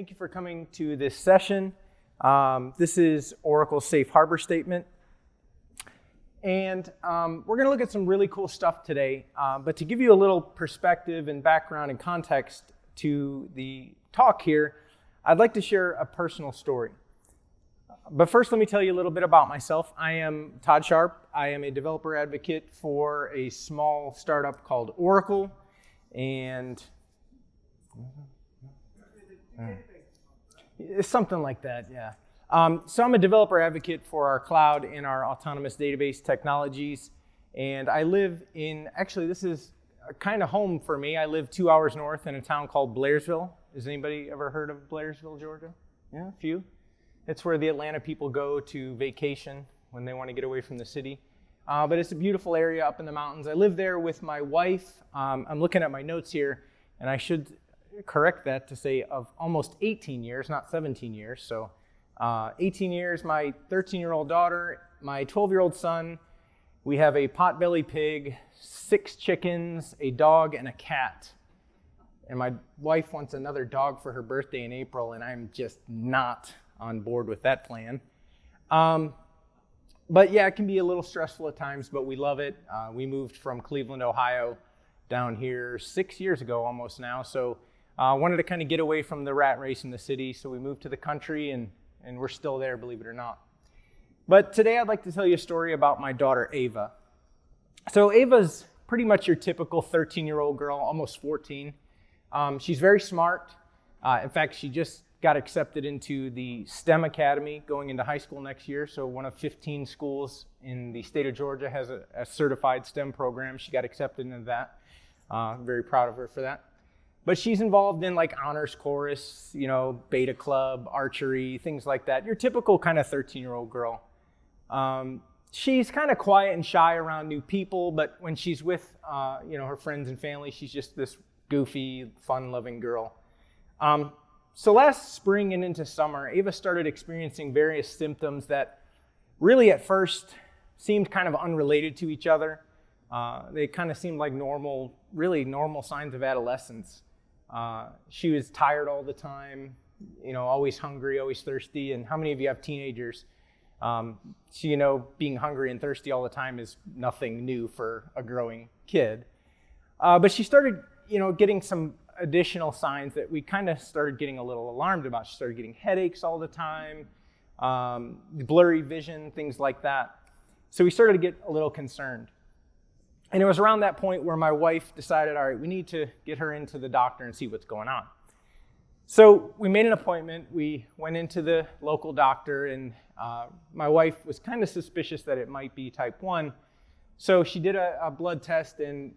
Thank you for coming to this session. This is Oracle's Safe Harbor Statement. And we're going to look at some really cool stuff today. But to give you a little perspective and background and context to the talk here, I'd like to share a personal story. But first, let me tell you a little bit about myself. I am Todd Sharp. I am a developer advocate for a small startup called Oracle. And it's something like that, yeah. So I'm a developer advocate for our cloud and our autonomous database technologies. And I live in, actually this is kind of home for me. I live 2 hours north in a town called Blairsville. Has anybody ever heard of Blairsville, Georgia? Yeah, a few. It's where the Atlanta people go to vacation when they want to get away from the city. But it's a beautiful area up in the mountains. I live there with my wife. I'm looking at my notes here, and I should correct that to say of almost 18 years, not 17 years. So 18 years, my 13-year-old daughter, my 12-year-old son. We have a potbelly pig, 6 chickens, a dog, and a cat. And my wife wants another dog for her birthday in April, and I'm just not on board with that plan. But yeah, it can be a little stressful at times, but we love it. We moved from Cleveland, Ohio down here 6 years ago almost now. So wanted to kind of get away from the rat race in the city. So we moved to the country and we're still there, believe it or not. But today I'd like to tell you a story about my daughter, Ava. So Ava's pretty much your typical 13-year-old girl, almost 14. She's very smart. In fact, she just got accepted into the STEM Academy going into high school next year. So one of 15 schools in the state of Georgia has a certified STEM program. She got accepted into that. I'm very proud of her for that. But she's involved in like honors chorus, you know, beta club, archery, things like that. Your typical kind of 13-year-old girl. She's kind of quiet and shy around new people, but when she's with, her friends and family, she's just this goofy, fun-loving girl. So last spring and into summer, Ava started experiencing various symptoms that really at first seemed kind of unrelated to each other. They kind of seemed like really normal signs of adolescence. She was tired all the time, always hungry, always thirsty. And how many of you have teenagers? Being hungry and thirsty all the time is nothing new for a growing kid. But she started, getting some additional signs that we kind of started getting a little alarmed about. She started getting headaches all the time, blurry vision, things like that. So we started to get a little concerned. And it was around that point where my wife decided, all right, we need to get her into the doctor and see what's going on. So we made an appointment. We went into the local doctor, and my wife was kind of suspicious that it might be type 1. So she did a blood test and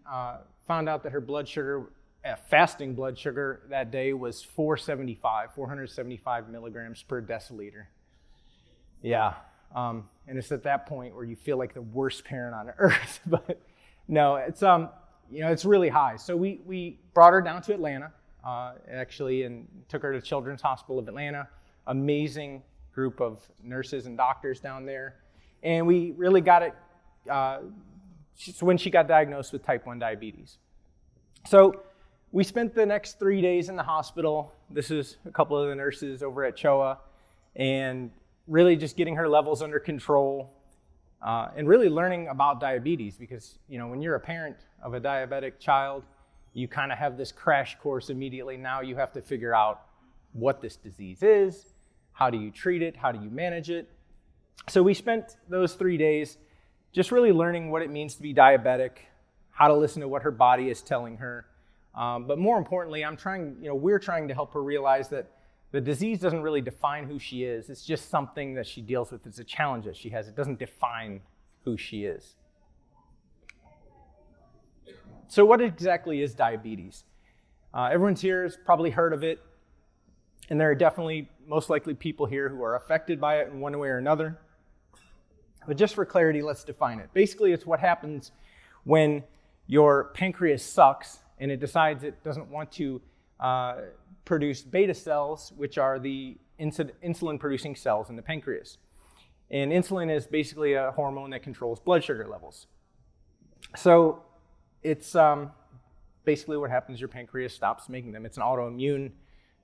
found out that her blood sugar, fasting blood sugar that day was 475 milligrams per deciliter. Yeah, and it's at that point where you feel like the worst parent on earth, but no, it's really high. So we brought her down to Atlanta, actually, and took her to Children's Hospital of Atlanta. Amazing group of nurses and doctors down there. And we really got it when she got diagnosed with type 1 diabetes. So we spent the next 3 days in the hospital. This is a couple of the nurses over at CHOA, and really just getting her levels under control. And really learning about diabetes, because when you're a parent of a diabetic child, you kind of have this crash course immediately. Now you have to figure out what this disease is, how do you treat it, how do you manage it. So we spent those 3 days just really learning what it means to be diabetic, how to listen to what her body is telling her. But more importantly, we're trying to help her realize that the disease doesn't really define who she is. It's just something that she deals with. It's a challenge that she has. It doesn't define who she is. So what exactly is diabetes? Everyone's here has probably heard of it, and there are definitely most likely people here who are affected by it in one way or another. But just for clarity, let's define it. Basically, it's what happens when your pancreas sucks and it decides it doesn't want to produce beta cells, which are the insulin-producing cells in the pancreas. And insulin is basically a hormone that controls blood sugar levels. So it's basically what happens is your pancreas stops making them. It's an autoimmune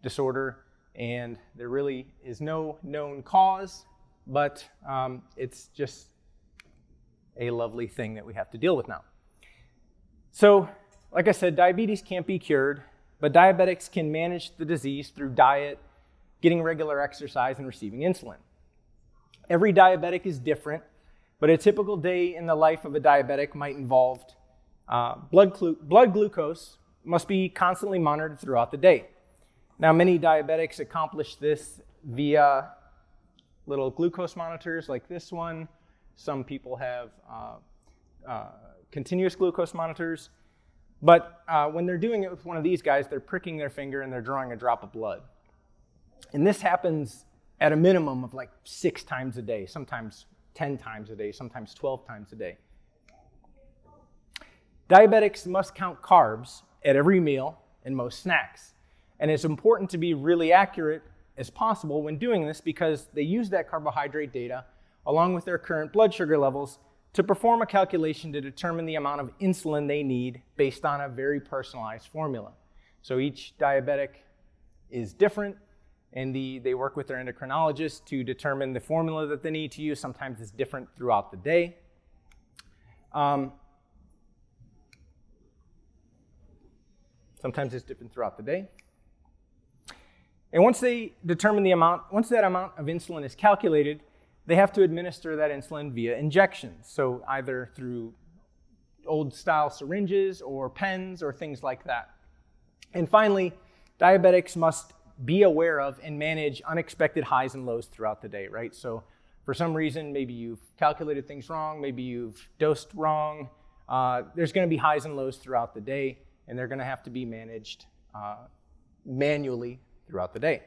disorder. and there really is no known cause, but it's just a lovely thing that we have to deal with now. So, like I said, diabetes can't be cured, but diabetics can manage the disease through diet, getting regular exercise, and receiving insulin. Every diabetic is different, but a typical day in the life of a diabetic might involve blood glucose must be constantly monitored throughout the day. Now, many diabetics accomplish this via little glucose monitors like this one. Some people have continuous glucose monitors. But when they're doing it with one of these guys, they're pricking their finger and they're drawing a drop of blood. And this happens at a minimum of like 6 times a day, sometimes 10 times a day, sometimes 12 times a day. Diabetics must count carbs at every meal and most snacks. And it's important to be really accurate as possible when doing this because they use that carbohydrate data along with their current blood sugar levels to perform a calculation to determine the amount of insulin they need based on a very personalized formula. So each diabetic is different, and they work with their endocrinologist to determine the formula that they need to use. Sometimes it's different throughout the day. And once they determine once that amount of insulin is calculated, they have to administer that insulin via injections, so either through old-style syringes or pens or things like that. And finally, diabetics must be aware of and manage unexpected highs and lows throughout the day, right? So for some reason, maybe you've calculated things wrong, maybe you've dosed wrong. There's going to be highs and lows throughout the day, and they're going to have to be managed manually throughout the day.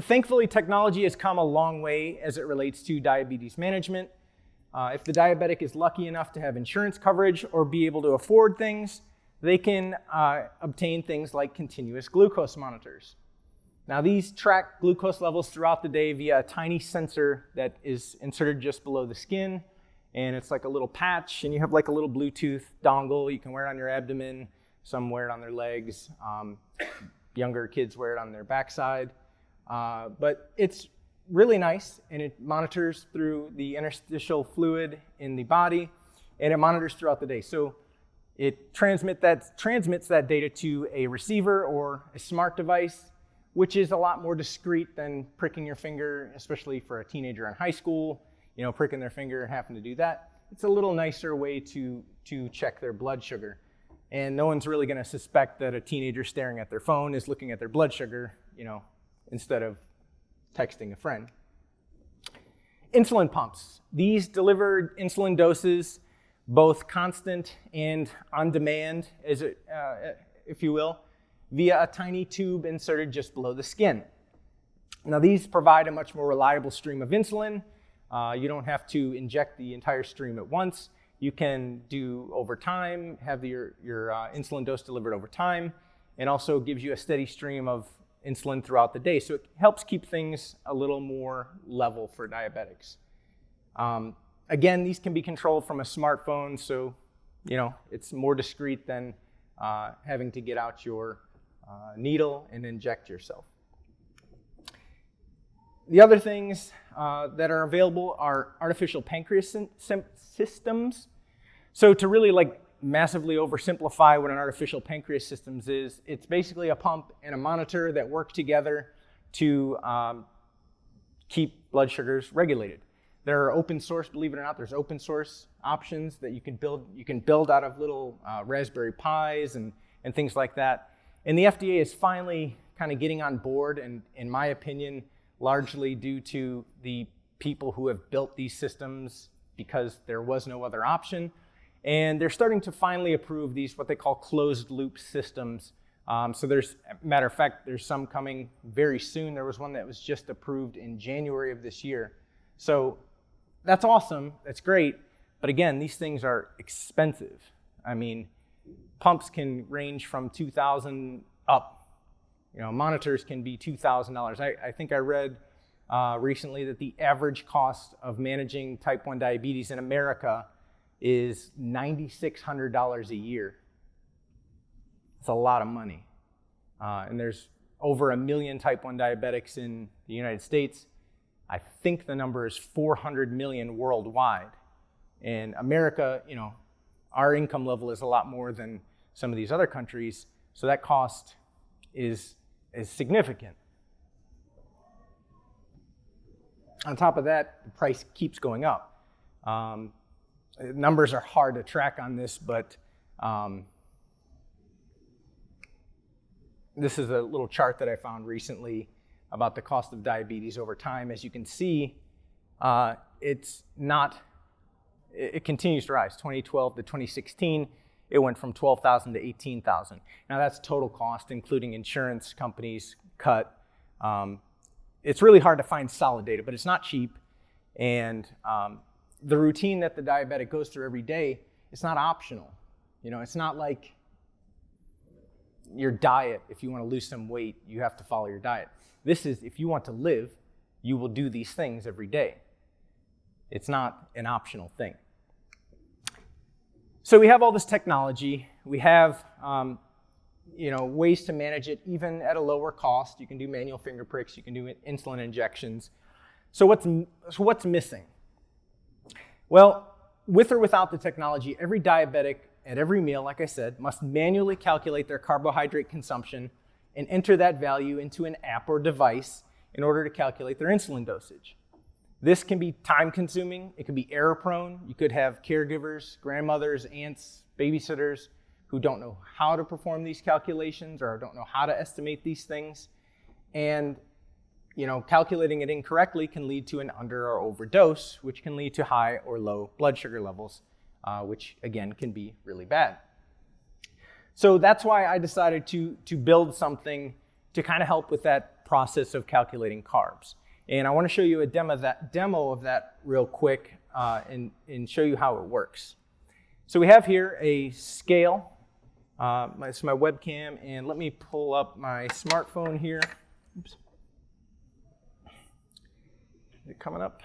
Thankfully, technology has come a long way as it relates to diabetes management. If the diabetic is lucky enough to have insurance coverage or be able to afford things, they can obtain things like continuous glucose monitors. Now, these track glucose levels throughout the day via a tiny sensor that is inserted just below the skin, and it's like a little patch, and you have like a little Bluetooth dongle. You can wear it on your abdomen. Some wear it on their legs. Younger kids wear it on their backside. But it's really nice, and it monitors through the interstitial fluid in the body, and it monitors throughout the day. So it transmits that data to a receiver or a smart device, which is a lot more discreet than pricking your finger, especially for a teenager in high school, pricking their finger and having to do that. It's a little nicer way to check their blood sugar. And no one's really going to suspect that a teenager staring at their phone is looking at their blood sugar, instead of texting a friend. Insulin pumps. These deliver insulin doses, both constant and on demand, if you will, via a tiny tube inserted just below the skin. Now, these provide a much more reliable stream of insulin. You don't have to inject the entire stream at once. You can do over time, have your insulin dose delivered over time, and also gives you a steady stream of insulin throughout the day. So it helps keep things a little more level for diabetics. Again, these can be controlled from a smartphone, so it's more discreet than having to get out your needle and inject yourself. The other things that are available are artificial pancreas systems. So to really massively oversimplify what an artificial pancreas system is, it's basically a pump and a monitor that work together to keep blood sugars regulated. There are open source, believe it or not, there's open source options that you can build. You can build out of little Raspberry Pis and things like that. And the FDA is finally kind of getting on board, and in my opinion, largely due to the people who have built these systems because there was no other option. And they're starting to finally approve these, what they call closed loop systems. So matter of fact, there's some coming very soon. There was one that was just approved in January of this year. So that's awesome, that's great. But again, these things are expensive. I mean, pumps can range from $2,000 up. Monitors can be $2,000. I think I read recently that the average cost of managing type 1 diabetes in America is $9,600 a year. It's a lot of money. And there's over 1 million type 1 diabetics in the United States. I think the number is 400 million worldwide. In America, you know, our income level is a lot more than some of these other countries, so that cost is significant. On top of that, the price keeps going up. Numbers are hard to track on this, but this is a little chart that I found recently about the cost of diabetes over time. As you can see, it continues to rise. 2012 to 2016, it went from 12,000 to 18,000. Now that's total cost, including insurance companies cut. It's really hard to find solid data, but it's not cheap. And the routine that the diabetic goes through every day, it's not optional. You know, it's not like your diet. If you want to lose some weight, you have to follow your diet. This is, if you want to live, you will do these things every day. It's not an optional thing. So we have all this technology. We have ways to manage it even at a lower cost. You can do manual finger pricks. You can do insulin injections. So what's missing? Well, with or without the technology, every diabetic at every meal, like I said, must manually calculate their carbohydrate consumption and enter that value into an app or device in order to calculate their insulin dosage. This can be time-consuming. It can be error-prone. You could have caregivers, grandmothers, aunts, babysitters who don't know how to perform these calculations or don't know how to estimate these things. And calculating it incorrectly can lead to an under or overdose, which can lead to high or low blood sugar levels, which again can be really bad. So that's why I decided to build something to kind of help with that process of calculating carbs. And I want to show you a demo of that real quick and show you how it works. So we have here a scale. It's my webcam, and let me pull up my smartphone here. Oops. Is it coming up?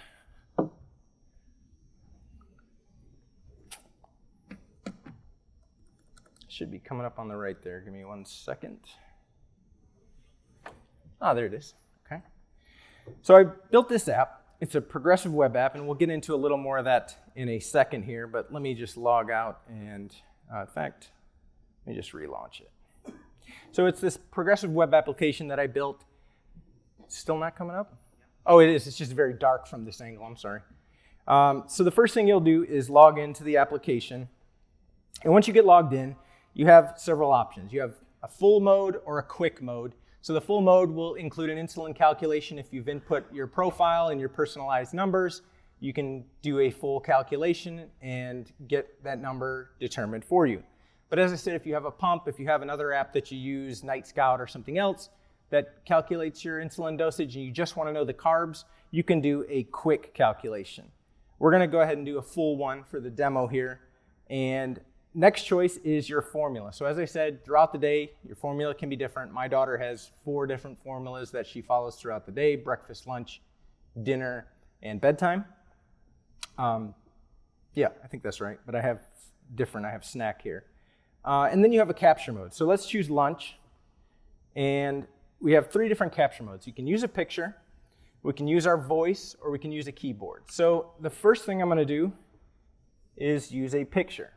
Should be coming up on the right there. Give me 1 second. Ah, there it is. Okay. So I built this app. It's a progressive web app, and we'll get into a little more of that in a second here, but let me just log out and, in fact, let me just relaunch it. So it's this progressive web application that I built. Still not coming up? Oh, it is. It's just very dark from this angle. I'm sorry. So the first thing you'll do is log into the application. And once you get logged in, you have several options. You have a full mode or a quick mode. So the full mode will include an insulin calculation. If you've input your profile and your personalized numbers, you can do a full calculation and get that number determined for you. But as I said, if you have a pump, if you have another app that you use, Night Scout or something else, that calculates your insulin dosage and you just want to know the carbs, you can do a quick calculation. We're going to go ahead and do a full one for the demo here. And next choice is your formula. So as I said, throughout the day, your formula can be different. My daughter has 4 different formulas that she follows throughout the day: breakfast, lunch, dinner, and bedtime. Yeah, I think that's right, but I have snack here. And then you have a capture mode. So let's choose lunch. And we have 3 different capture modes. You can use a picture, we can use our voice, or we can use a keyboard. So the first thing I'm going to do is use a picture.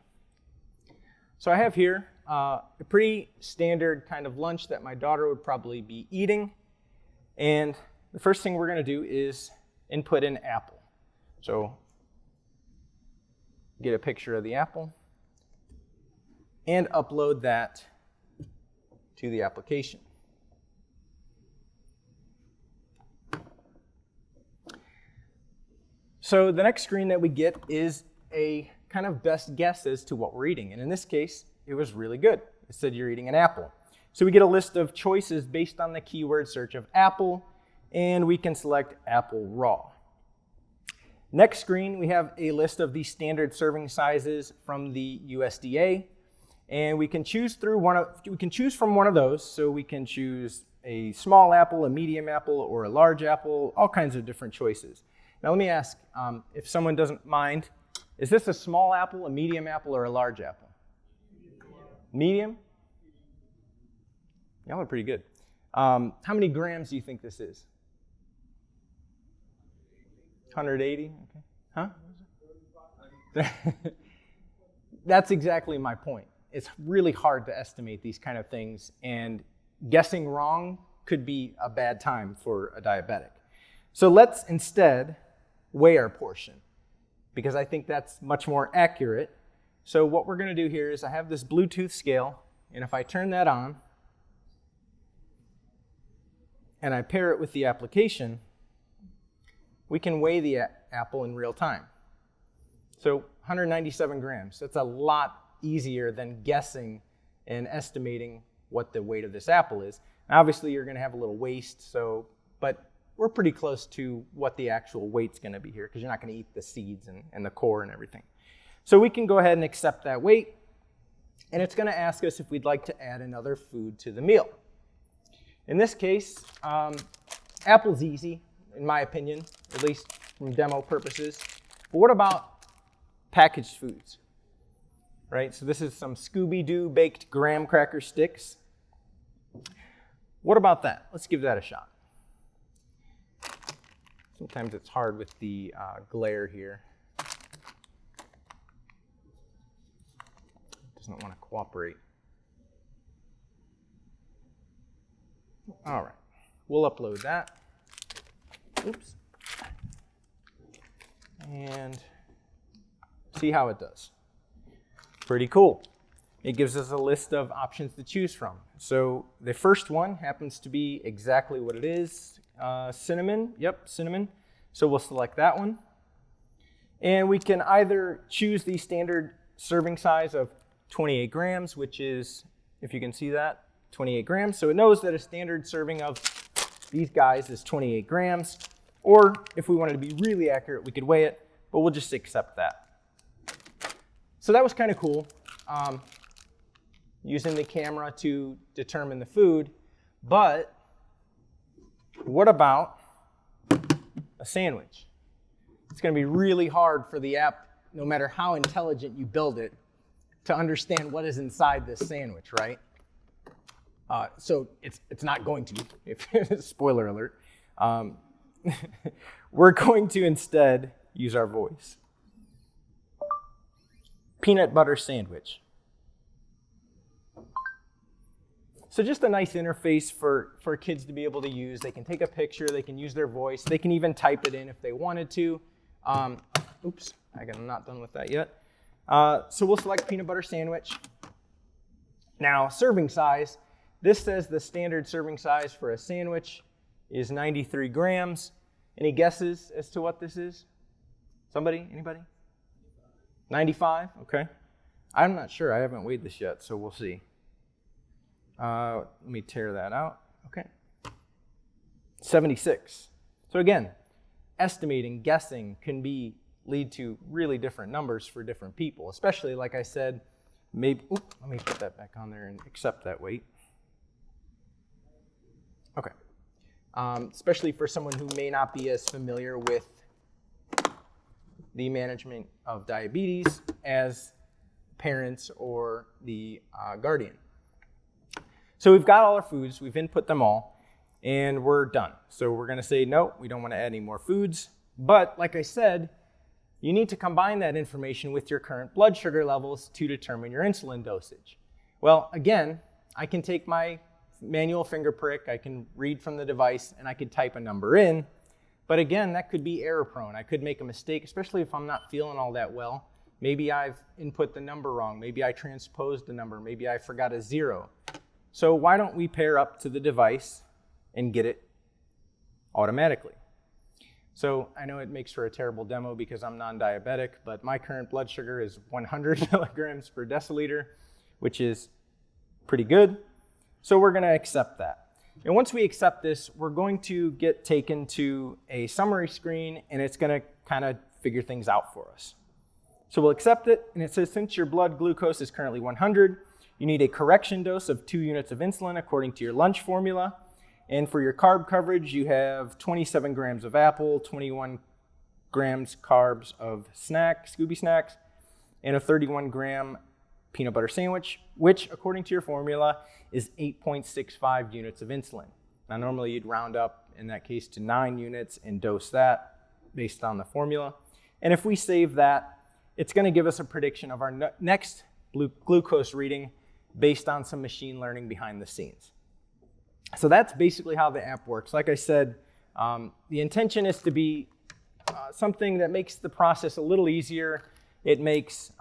So I have here a pretty standard kind of lunch that my daughter would probably be eating. And the first thing we're going to do is input an apple. So get a picture of the apple and upload that to the application. So the next screen that we get is a kind of best guess as to what we're eating. And in this case, it was really good. It said you're eating an apple. So we get a list of choices based on the keyword search of apple, and we can select apple raw. Next screen, we have a list of the standard serving sizes from the USDA, and we can choose from one of those. So we can choose a small apple, a medium apple, or a large apple, all kinds of different choices. Now let me ask, if someone doesn't mind, is this a small apple, a medium apple, or a large apple? Medium? Y'all are pretty good. How many grams do you think this is? 180? Okay. Huh? That's exactly my point. It's really hard to estimate these kind of things, and guessing wrong could be a bad time for a diabetic. So let's instead weigh our portion, because I think that's much more accurate. So what we're going to do here is I have this Bluetooth scale, and if I turn that on and I pair it with the application, we can weigh the apple in real time. So 197 grams. That's a lot easier than guessing and estimating what the weight of this apple is. And obviously, you're going to have a little waste, but we're pretty close to what the actual weight's going to be here, because you're not going to eat the seeds and the core and everything. So we can go ahead and accept that weight, and it's going to ask us if we'd like to add another food to the meal. In this case, apple's easy, in my opinion, at least from demo purposes. But what about packaged foods? Right, so this is some Scooby-Doo baked graham cracker sticks. What about that? Let's give that a shot. Sometimes it's hard with the glare here. It doesn't want to cooperate. All right, we'll upload that. Oops. And see how it does. Pretty cool. It gives us a list of options to choose from. So the first one happens to be exactly what it is. Cinnamon, yep, cinnamon. So we'll select that one. And we can either choose the standard serving size of 28 grams, which is, if you can see that, 28 grams. So it knows that a standard serving of these guys is 28 grams. Or if we wanted to be really accurate, we could weigh it, but we'll just accept that. So that was kind of cool, using the camera to determine the food. But what about a sandwich? It's going to be really hard for the app, no matter how intelligent you build it, to understand what is inside this sandwich, right? So it's not going to. Spoiler alert. We're going to instead use our voice. Peanut butter sandwich. So just a nice interface for kids to be able to use. They can take a picture, they can use their voice, they can even type it in if they wanted to. Oops, I'm not done with that yet. So we'll select peanut butter sandwich. Now, serving size. This says the standard serving size for a sandwich is 93 grams. Any guesses as to what this is? Somebody? Anybody? 95? Okay. I'm not sure. I haven't weighed this yet, so we'll see. Let me tear that out. Okay. 76. So again, estimating, guessing can lead to really different numbers for different people, especially, like I said, maybe, let me put that back on there and accept that weight. Okay. Especially for someone who may not be as familiar with the management of diabetes as parents or the guardian. So we've got all our foods, we've input them all, and we're done. So we're going to say, no, we don't want to add any more foods. But like I said, you need to combine that information with your current blood sugar levels to determine your insulin dosage. Well, again, I can take my manual finger prick, I can read from the device, and I could type a number in. But again, that could be error prone. I could make a mistake, especially if I'm not feeling all that well. Maybe I've input the number wrong. Maybe I transposed the number. Maybe I forgot a 0. So why don't we pair up to the device and get it automatically? So I know it makes for a terrible demo because I'm non-diabetic, but my current blood sugar is 100 milligrams per deciliter, which is pretty good. So we're going to accept that. And once we accept this, we're going to get taken to a summary screen, and it's going to kind of figure things out for us. So we'll accept it, and it says, since your blood glucose is currently 100, you need a correction dose of 2 units of insulin according to your lunch formula. And for your carb coverage, you have 27 grams of apple, 21 grams carbs of Scooby snacks, and a 31-gram peanut butter sandwich, which, according to your formula, is 8.65 units of insulin. Now normally you'd round up in that case to 9 units and dose that based on the formula. And if we save that, it's going to give us a prediction of our next glucose reading based on some machine learning behind the scenes. So that's basically how the app works. Like I said, the intention is to be something that makes the process a little easier. It makes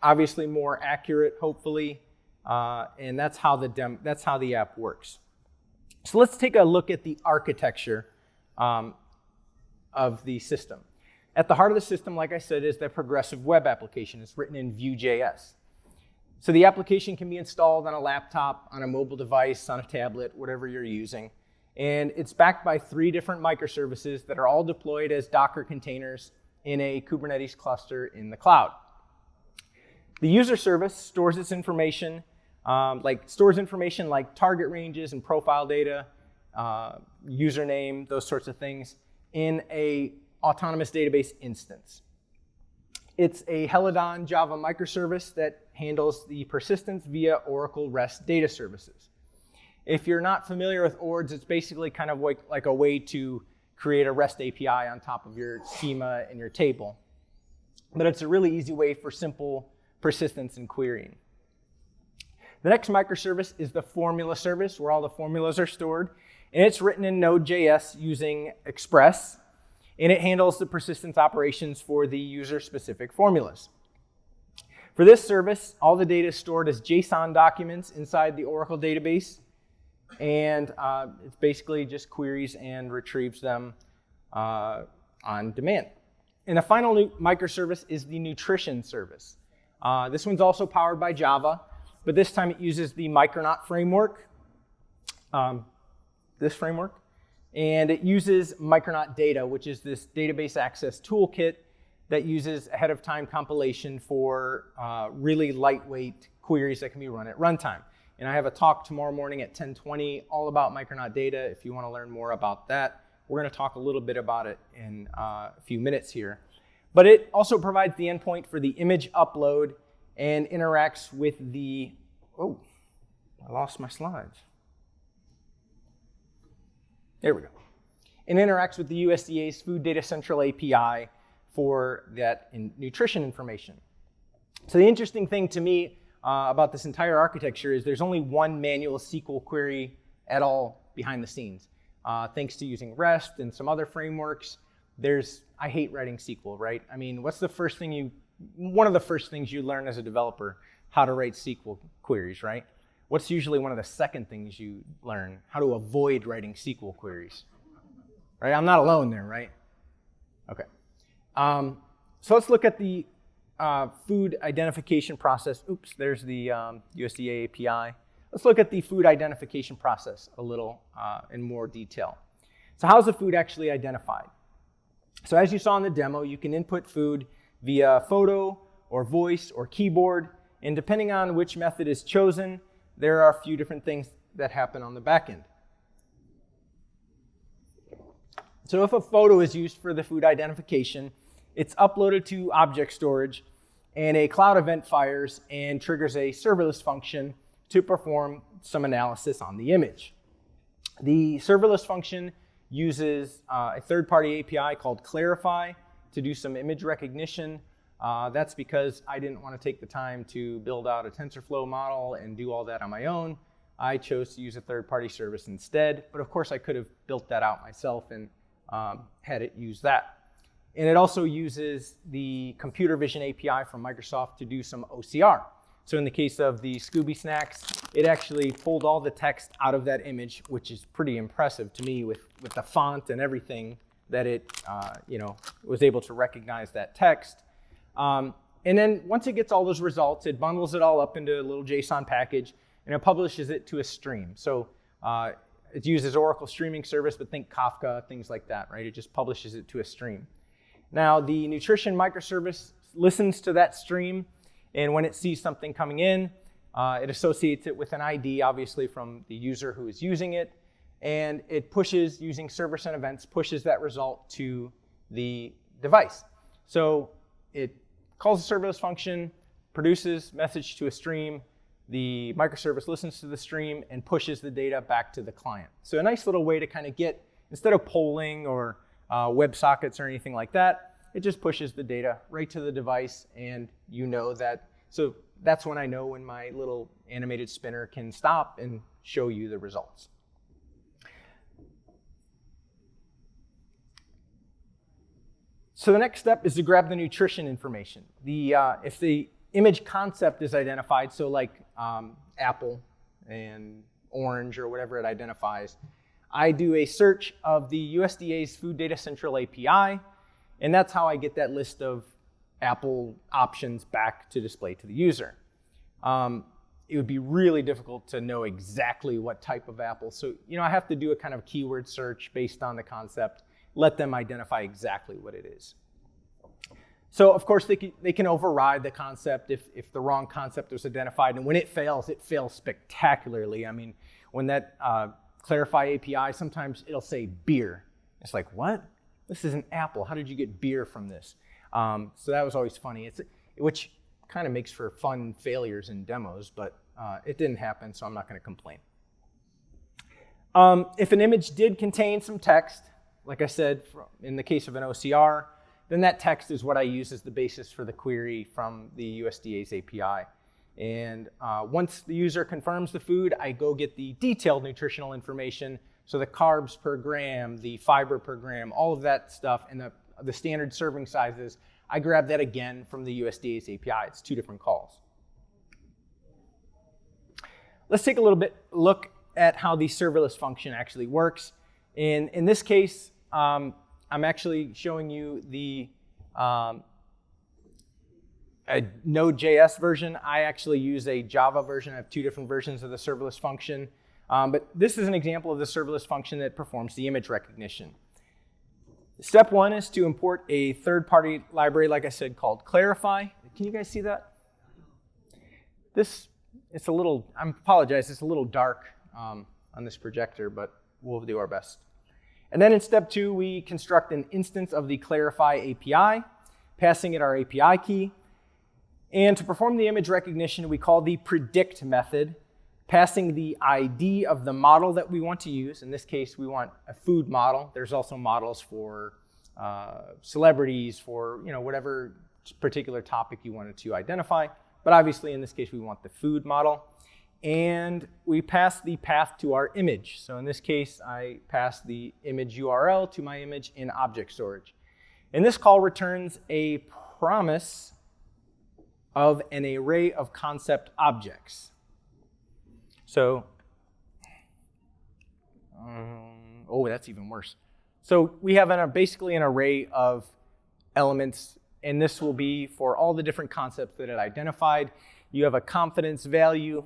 obviously more accurate, hopefully, and that's how the app works. So let's take a look at the architecture of the system. At the heart of the system, like I said, is the progressive web application. It's written in Vue.js. So the application can be installed on a laptop, on a mobile device, on a tablet, whatever you're using. And it's backed by 3 different microservices that are all deployed as Docker containers in a Kubernetes cluster in the cloud. The user service stores its information, like target ranges and profile data, username, those sorts of things, in a autonomous database instance. It's a Helidon Java microservice that handles the persistence via Oracle REST data services. If you're not familiar with ORDS, it's basically kind of like a way to create a REST API on top of your schema and your table. But it's a really easy way for simple persistence and querying. The next microservice is the formula service, where all the formulas are stored. And it's written in Node.js using Express. And it handles the persistence operations for the user-specific formulas. For this service, all the data is stored as JSON documents inside the Oracle database. And it's basically just queries and retrieves them on demand. And the final new microservice is the nutrition service. This one's also powered by Java, but this time it uses the Micronaut framework, this framework. And it uses Micronaut data, which is this database access toolkit that uses ahead of time compilation for really lightweight queries that can be run at runtime. And I have a talk tomorrow morning at 10:20 all about Micronaut data. If you want to learn more about that, we're going to talk a little bit about it in a few minutes here. But it also provides the endpoint for the image upload and interacts with the, oh, I lost my slides. There we go. And interacts with the USDA's Food Data Central API for that nutrition information. So the interesting thing to me about this entire architecture is there's only one manual SQL query at all behind the scenes. Thanks to using REST and some other frameworks, I hate writing SQL, right? I mean, one of the first things you learn as a developer, how to write SQL queries, right? What's usually one of the second things you learn? How to avoid writing SQL queries, right? I'm not alone there, right? Okay. So let's look at the food identification process. Oops, there's the USDA API. Let's look at the food identification process a little in more detail. So how's the food actually identified? So as you saw in the demo, you can input food via photo or voice or keyboard, and depending on which method is chosen, there are a few different things that happen on the back end. So if a photo is used for the food identification, it's uploaded to object storage, and a cloud event fires and triggers a serverless function to perform some analysis on the image. The serverless function uses a third-party API called Clarify to do some image recognition. That's because I didn't want to take the time to build out a TensorFlow model and do all that on my own. I chose to use a third-party service instead, but of course I could have built that out myself and had it use that. And it also uses the computer vision API from Microsoft to do some OCR. So in the case of the Scooby Snacks, it actually pulled all the text out of that image, which is pretty impressive to me with the font and everything that it was able to recognize that text. And then once it gets all those results, it bundles it all up into a little JSON package, and it publishes it to a stream. So it uses Oracle streaming service, but think Kafka, things like that, right? It just publishes it to a stream. Now, the nutrition microservice listens to that stream, and when it sees something coming in, it associates it with an ID, obviously from the user who is using it, and it pushes, using server sent events, pushes that result to the device. So it calls a serverless function, produces message to a stream, the microservice listens to the stream and pushes the data back to the client. So a nice little way to kind of get, instead of polling or WebSockets or anything like that, it just pushes the data right to the device, and you know that. So that's when I know when my little animated spinner can stop and show you the results. So the next step is to grab the nutrition information. If the image concept is identified, so like apple and orange or whatever it identifies, I do a search of the USDA's Food Data Central API, and that's how I get that list of apple options back to display to the user. It would be really difficult to know exactly what type of apple. So, I have to do a kind of keyword search based on the concept, let them identify exactly what it is. So, of course, they can override the concept if the wrong concept was identified. And when it fails spectacularly. I mean, when that Clarify API, sometimes it'll say beer. It's like, what? This is an apple. How did you get beer from this? So that was always funny. Which kind of makes for fun failures in demos, but it didn't happen, so I'm not going to complain. If an image did contain some text, like I said, in the case of an OCR, then that text is what I use as the basis for the query from the USDA's API. And once the user confirms the food, I go get the detailed nutritional information, so the carbs per gram, the fiber per gram, all of that stuff, and the standard serving sizes. I grab that again from the USDA's API. It's 2 different calls. Let's take a look at how the serverless function actually works. In this case, I'm actually showing you the a Node.JS version. I actually use a Java version. I have 2 different versions of the serverless function. But this is an example of the serverless function that performs the image recognition. Step 1 is to import a third-party library, like I said, called Clarify. Can you guys see that? I apologize, it's a little dark on this projector, but we'll do our best. And then in step 2, we construct an instance of the Clarify API, passing it our API key. And to perform the image recognition, we call the predict method, passing the ID of the model that we want to use. In this case, we want a food model. There's also models for celebrities, for whatever particular topic you wanted to identify. But obviously, in this case, we want the food model. And we pass the path to our image. So in this case, I pass the image URL to my image in object storage. And this call returns a promise of an array of concept objects. So, that's even worse. So we have basically an array of elements, and this will be for all the different concepts that it identified. You have a confidence value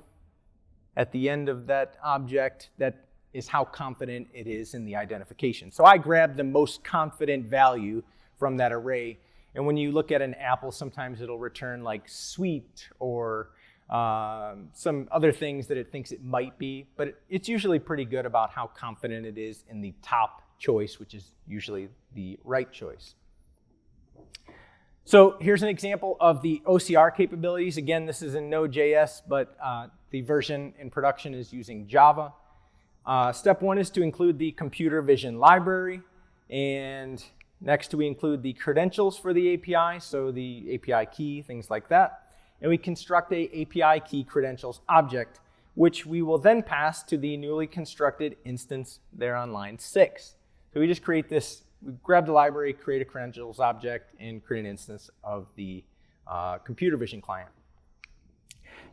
at the end of that object that is how confident it is in the identification. So I grab the most confident value from that array. And when you look at an apple, sometimes it'll return like sweet or some other things that it thinks it might be, but it's usually pretty good about how confident it is in the top choice, which is usually the right choice. So here's an example of the OCR capabilities. Again, this is in Node.js, but the version in production is using Java. Step 1 is to include the computer vision library, and next we include the credentials for the API, so the API key, things like that. And we construct a API key credentials object, which we will then pass to the newly constructed instance there on line 6. So we just create this, we grab the library, create a credentials object, and create an instance of the computer vision client.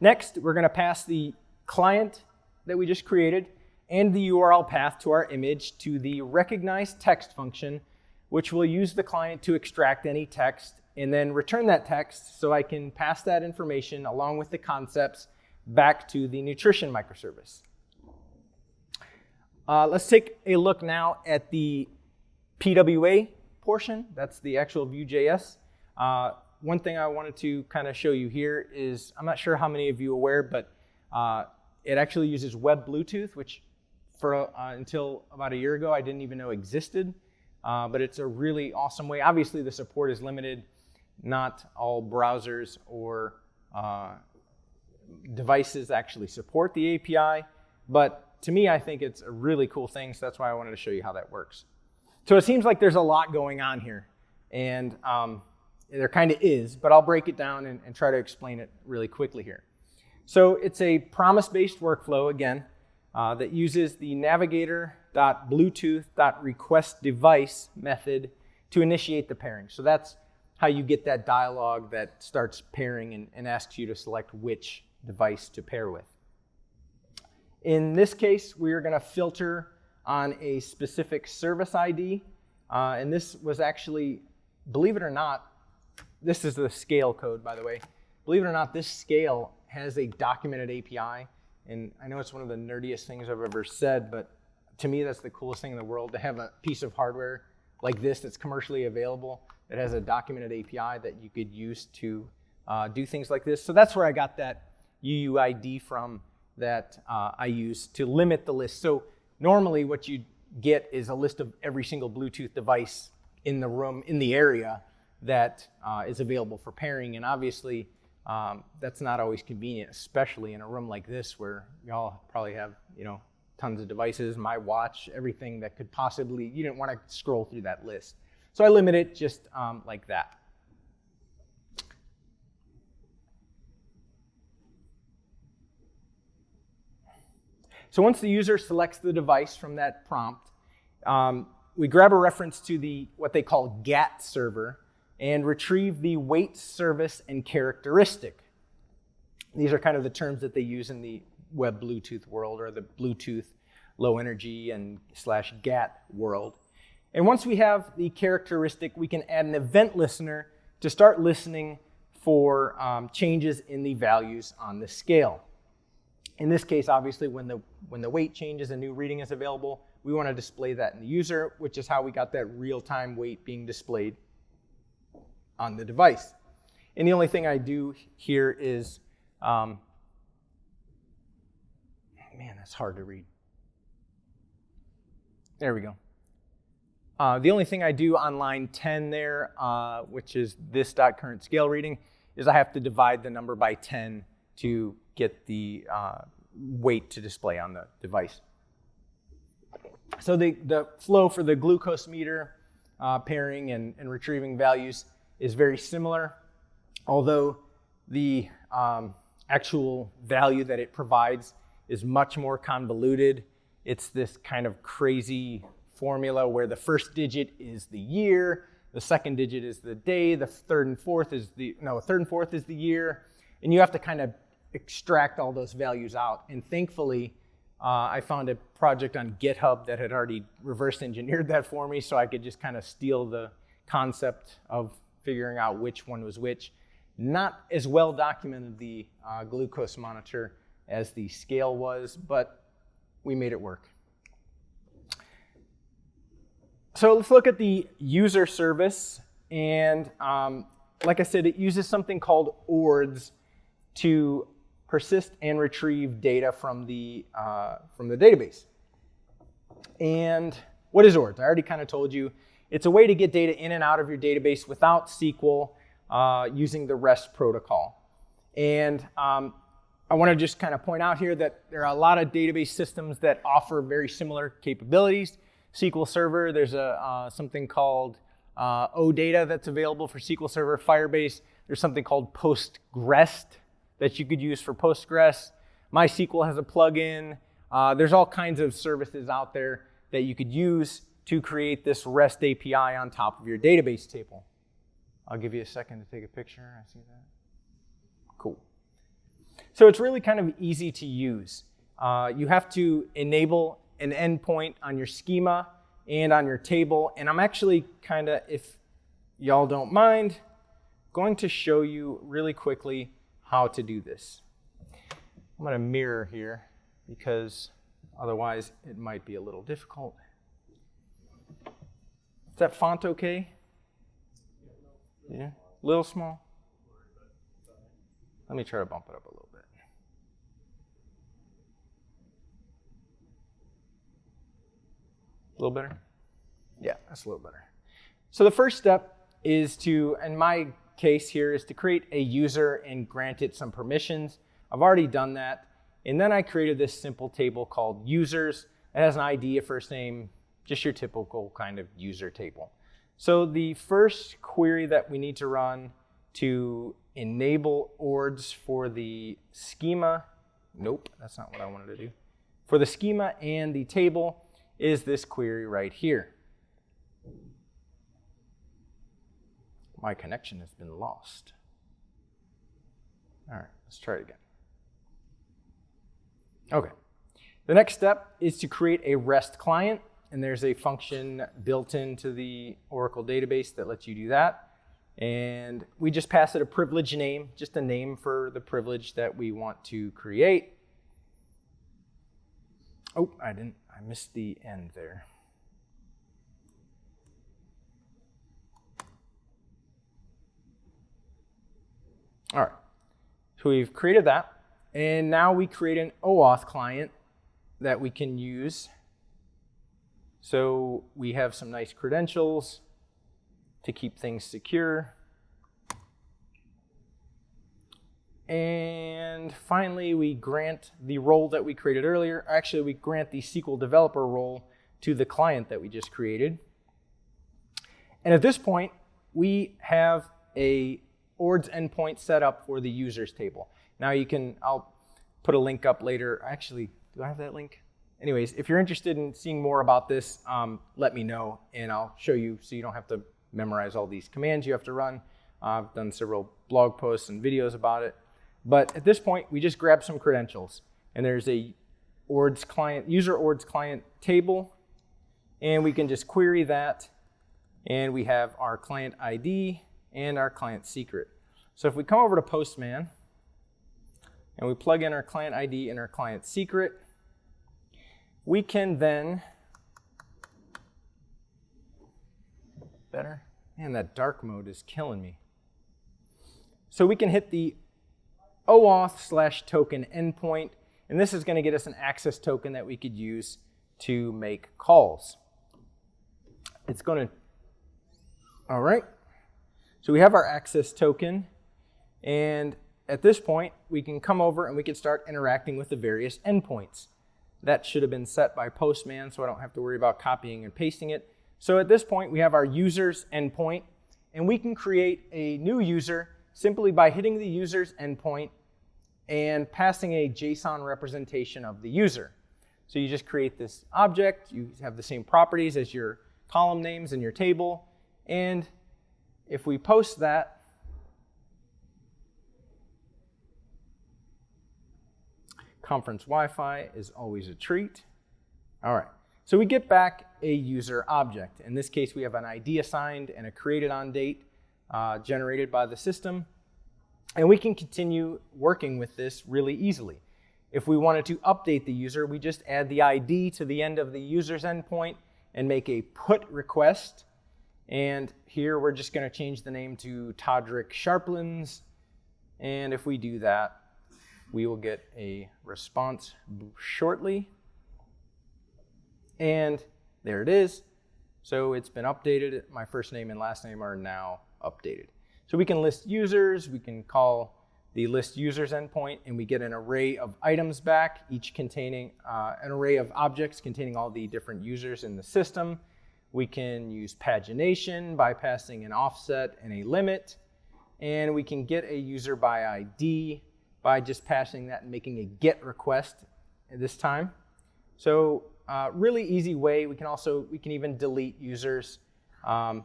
Next, we're going to pass the client that we just created and the URL path to our image to the recognize text function, which will use the client to extract any text and then return that text so I can pass that information along with the concepts back to the nutrition microservice. Let's take a look now at the PWA portion. That's the actual Vue.js. One thing I wanted to kind of show you here is, I'm not sure how many of you are aware, but it actually uses web Bluetooth, which until about a year ago I didn't even know existed. But it's a really awesome way. Obviously, the support is limited. Not all browsers or devices actually support the API, but to me, I think it's a really cool thing, so that's why I wanted to show you how that works. So it seems like there's a lot going on here, and there kind of is, but I'll break it down and try to explain it really quickly here. So it's a promise-based workflow, again, that uses the navigator.bluetooth.requestDevice method to initiate the pairing. So that's how you get that dialog that starts pairing and asks you to select which device to pair with. In this case, we are going to filter on a specific service ID, and this was actually, believe it or not, this is the scale code, by the way. Believe it or not, this scale has a documented API, and I know it's one of the nerdiest things I've ever said, but to me, that's the coolest thing in the world, to have a piece of hardware like this that's commercially available that has a documented API that you could use to do things like this. So that's where I got that UUID from that I use to limit the list. So normally what you get is a list of every single Bluetooth device in the room, in the area that is available for pairing, and obviously that's not always convenient, especially in a room like this where y'all probably have, tons of devices, my watch, everything that could possibly, you didn't want to scroll through that list. So I limit it just like that. So once the user selects the device from that prompt, we grab a reference to what they call GAT server and retrieve the weight, service, and characteristic. These are kind of the terms that they use in the web Bluetooth world, or the Bluetooth low energy and / GAT world. And once we have the characteristic, we can add an event listener to start listening for changes in the values on the scale. In this case, obviously, when the weight changes, a new reading is available, we want to display that in the user, which is how we got that real-time weight being displayed on the device. And the only thing I do here is, man, that's hard to read. There we go. The only thing I do on line 10 there, which is this .current scale reading, is I have to divide the number by 10 to get the weight to display on the device. So the flow for the glucose meter pairing and retrieving values is very similar, although the actual value that it provides is much more convoluted. It's this kind of crazy formula where the first digit is the year, the second digit is the day, the third and fourth is the year, and you have to kind of extract all those values out. And thankfully, I found a project on GitHub that had already reverse engineered that for me, so I could just kind of steal the concept of figuring out which one was which. Not as well documented the glucose monitor as the scale was, but we made it work. So let's look at the user service, and like I said, it uses something called ORDS to persist and retrieve data from the database. And what is ORDS? I already kind of told you. It's a way to get data in and out of your database without SQL using the REST protocol. And I want to just kind of point out here that there are a lot of database systems that offer very similar capabilities. SQL Server, there's something called OData that's available for SQL Server, Firebase. There's something called Postgres that you could use for Postgres. MySQL has a plugin. There's all kinds of services out there that you could use to create this REST API on top of your database table. I'll give you a second to take a picture. I see that. Cool. So it's really kind of easy to use. You have to enable an endpoint on your schema and on your table. And I'm actually kind of, if y'all don't mind, going to show you really quickly how to do this. I'm going to mirror here because otherwise it might be a little difficult. Is that font okay? Yeah, a little small. Let me try to bump it up a little bit. A little better? Yeah, that's a little better. So the first step is to, in my case here, is to create a user and grant it some permissions. I've already done that. And then I created this simple table called users. It has an ID, a first name, just your typical kind of user table. So the first query that we need to run to enable ORDS for the schema, nope, that's not what I wanted to do. For the schema and the table is this query right here. My connection has been lost. All right, let's try it again. Okay, the next step is to create a REST client, and there's a function built into the Oracle database that lets you do that. And we just pass it a privilege name, just a name for the privilege that we want to create. Oh, I missed the end there. All right, so we've created that, and now we create an OAuth client that we can use. So we have some nice credentials to keep things secure. And finally, we grant the role that we created earlier. Actually, we grant the SQL developer role to the client that we just created. And at this point, we have a ORDS endpoint set up for the users table. Now I'll put a link up later. Actually, do I have that link? Anyways, if you're interested in seeing more about this, let me know and I'll show you so you don't have to memorize all these commands you have to run. I've done several blog posts and videos about it. But at this point, we just grab some credentials, and there's a ORDS client, user ORDS client table, and we can just query that, and we have our client ID and our client secret. So if we come over to Postman, and we plug in our client ID and our client secret, we can then, better? Man, that dark mode is killing me. So we can hit the OAuth/token endpoint, and this is going to get us an access token that we could use to make calls. It's going to, all right. So we have our access token, and at this point, we can come over and we can start interacting with the various endpoints. That should have been set by Postman, so I don't have to worry about copying and pasting it. So at this point, we have our users endpoint, and we can create a new user simply by hitting the users endpoint and passing a JSON representation of the user. So you just create this object, you have the same properties as your column names in your table, and if we post that, conference Wi-Fi is always a treat. All right, so we get back a user object. In this case, we have an ID assigned and a created on date generated by the system. And we can continue working with this really easily. If we wanted to update the user, we just add the ID to the end of the user's endpoint and make a put request. And here we're just going to change the name to Todrick Sharplins. And if we do that, we will get a response shortly. And there it is. So it's been updated. My first name and last name are now updated. So we can list users, we can call the list users endpoint, and we get an array of items back, each containing an array of objects containing all the different users in the system. We can use pagination by passing an offset and a limit, and we can get a user by ID by just passing that and making a GET request at this time. So really easy way. We can even delete users, and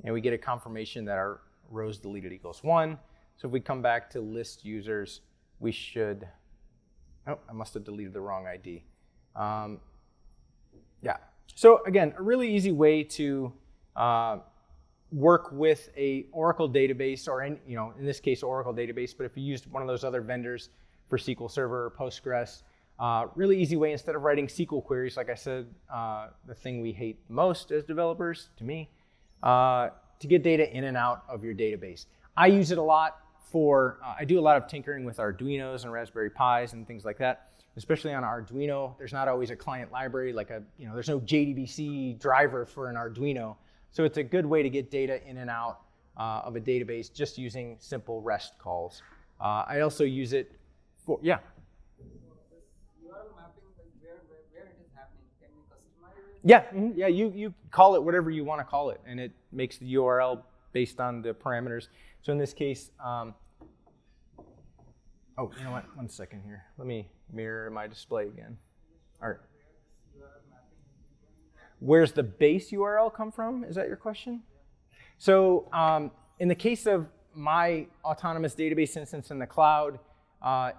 we get a confirmation that our rows deleted equals 1. So if we come back to list users, we should, oh, I must have deleted the wrong ID. Yeah, so again, a really easy way to work with a Oracle database, or in this case, Oracle database, but if you used one of those other vendors for SQL Server or Postgres, really easy way, instead of writing SQL queries, like I said, the thing we hate most as developers, to me, to get data in and out of your database. I use it a lot for, I do a lot of tinkering with Arduinos and Raspberry Pis and things like that, especially on Arduino. There's not always a client library, like there's no JDBC driver for an Arduino. So it's a good way to get data in and out of a database just using simple REST calls. I also use it Yeah. URL mapping, like where it is happening, can we customize it? Yeah, yeah. You call it whatever you want to call it, and it makes the URL based on the parameters. So in this case, oh, you know what? 1 second here. Let me mirror my display again. All right. Where's the base URL come from? Is that your question? So in the case of my autonomous database instance in the cloud,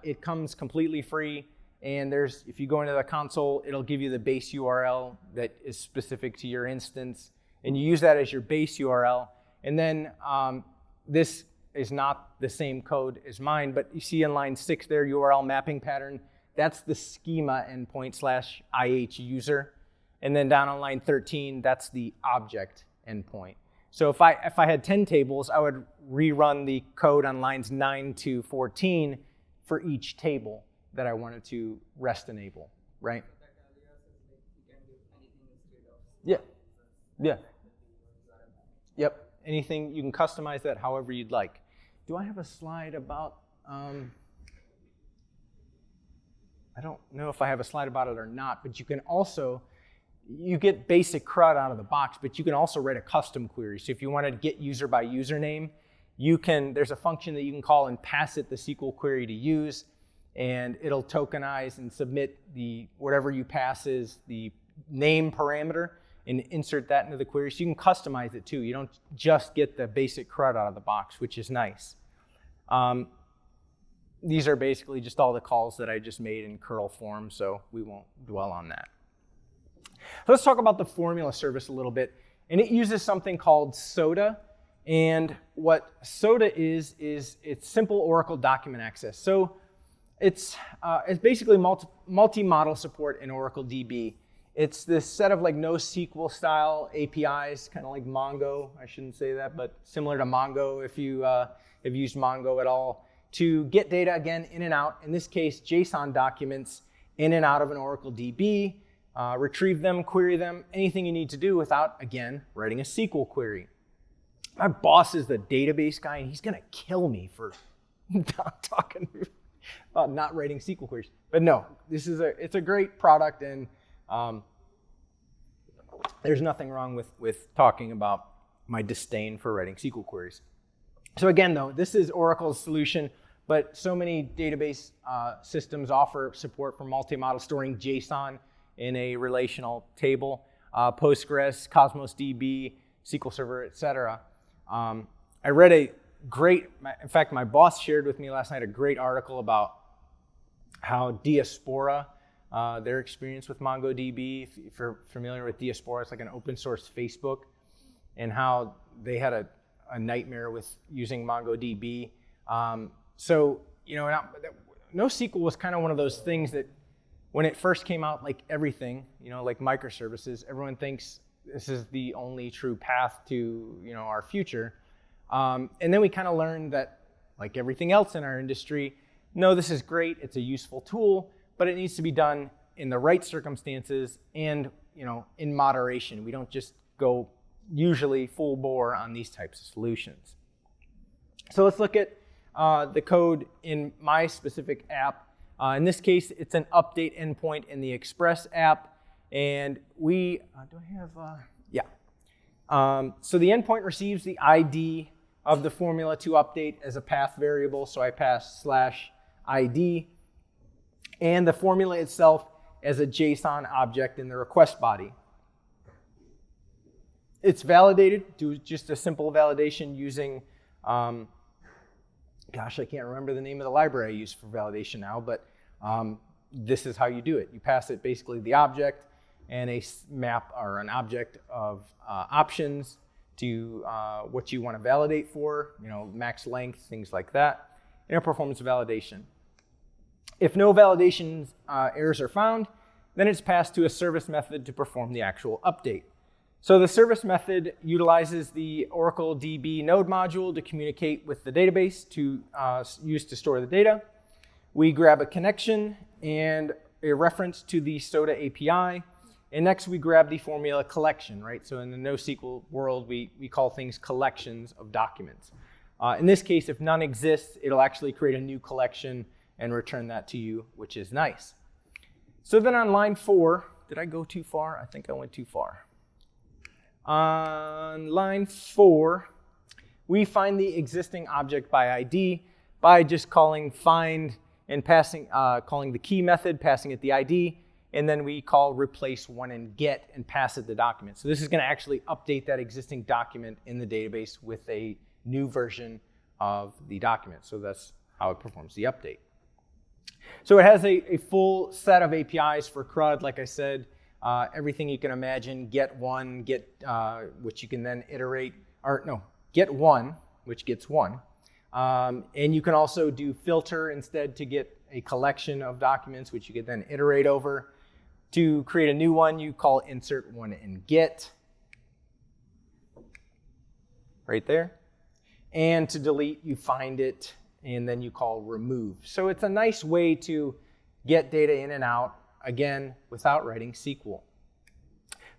it comes completely free. And if you go into the console, it'll give you the base URL that is specific to your instance. And you use that as your base URL. And then this is not the same code as mine, but you see in line 6 there, URL mapping pattern. That's the schema endpoint / IH user. And then down on line 13, that's the object endpoint. So if I had 10 tables, I would rerun the code on lines 9 to 14 for each table that I wanted to REST enable, right? Yeah. Yeah. Yep. Anything, you can customize that however you'd like. Do I have a slide about, I don't know if I have a slide about it or not, but you can also, you get basic CRUD out of the box, but you can also write a custom query. So if you wanted to get user by username, there's a function that you can call and pass it the SQL query to use, and it'll tokenize and submit whatever you pass is the name parameter and insert that into the query. So you can customize it too. You don't just get the basic CRUD out of the box, which is nice. These are basically just all the calls that I just made in curl form, so we won't dwell on that. So let's talk about the formula service a little bit. And it uses something called SODA. And what SODA is it's simple Oracle document access. So it's basically multi-model support in Oracle DB. It's this set of like NoSQL style APIs, kind of like Mongo. I shouldn't say that, but similar to Mongo if you have used Mongo at all, to get data again in and out. In this case, JSON documents in and out of an Oracle DB. Retrieve them, query them, anything you need to do without, again, writing a SQL query. My boss is the database guy, and he's going to kill me for talking about not writing SQL queries. But no, it's a great product, and there's nothing wrong with talking about my disdain for writing SQL queries. So again, though, this is Oracle's solution, but so many database systems offer support for multi-model storing JSON in a relational table, Postgres, Cosmos DB, SQL Server, etc. I read in fact, my boss shared with me last night a great article about how Diaspora, their experience with MongoDB, if you're familiar with Diaspora, it's like an open source Facebook, and how they had a nightmare with using MongoDB. So, NoSQL was kind of one of those things that when it first came out, like everything, like microservices, everyone thinks this is the only true path to, our future. And then we kind of learned that, like everything else in our industry, no, this is great, it's a useful tool, but it needs to be done in the right circumstances and, in moderation. We don't just go usually full bore on these types of solutions. So let's look at the code in my specific app. In this case, it's an update endpoint in the Express app, and do I have, yeah. So the endpoint receives the ID of the formula to update as a path variable, so I pass /ID, and the formula itself as a JSON object in the request body. It's validated, do just a simple validation using, gosh, I can't remember the name of the library I use for validation now, but this is how you do it. You pass it basically the object and a map or an object of options to what you want to validate for, max length, things like that, and a performance validation. If no validation errors are found, then it's passed to a service method to perform the actual update. So the service method utilizes the Oracle DB node module to communicate with the database to use to store the data. We grab a connection and a reference to the SODA API. And next we grab the formula collection, right? So in the NoSQL world, we call things collections of documents. In this case, if none exists, it'll actually create a new collection and return that to you, which is nice. So then on line 4, did I go too far? I think I went too far. On line 4, we find the existing object by ID by just calling find and calling the key method, passing it the ID, and then we call replace one and get and pass it the document. So this is going to actually update that existing document in the database with a new version of the document. So that's how it performs the update. So it has a full set of APIs for CRUD, like I said, everything you can imagine, get one, which you can then iterate, or no, get one, which gets one. And you can also do filter instead to get a collection of documents, which you could then iterate over. To create a new one, you call insert one and get, right there. And to delete, you find it, and then you call remove. So it's a nice way to get data in and out, again, without writing SQL.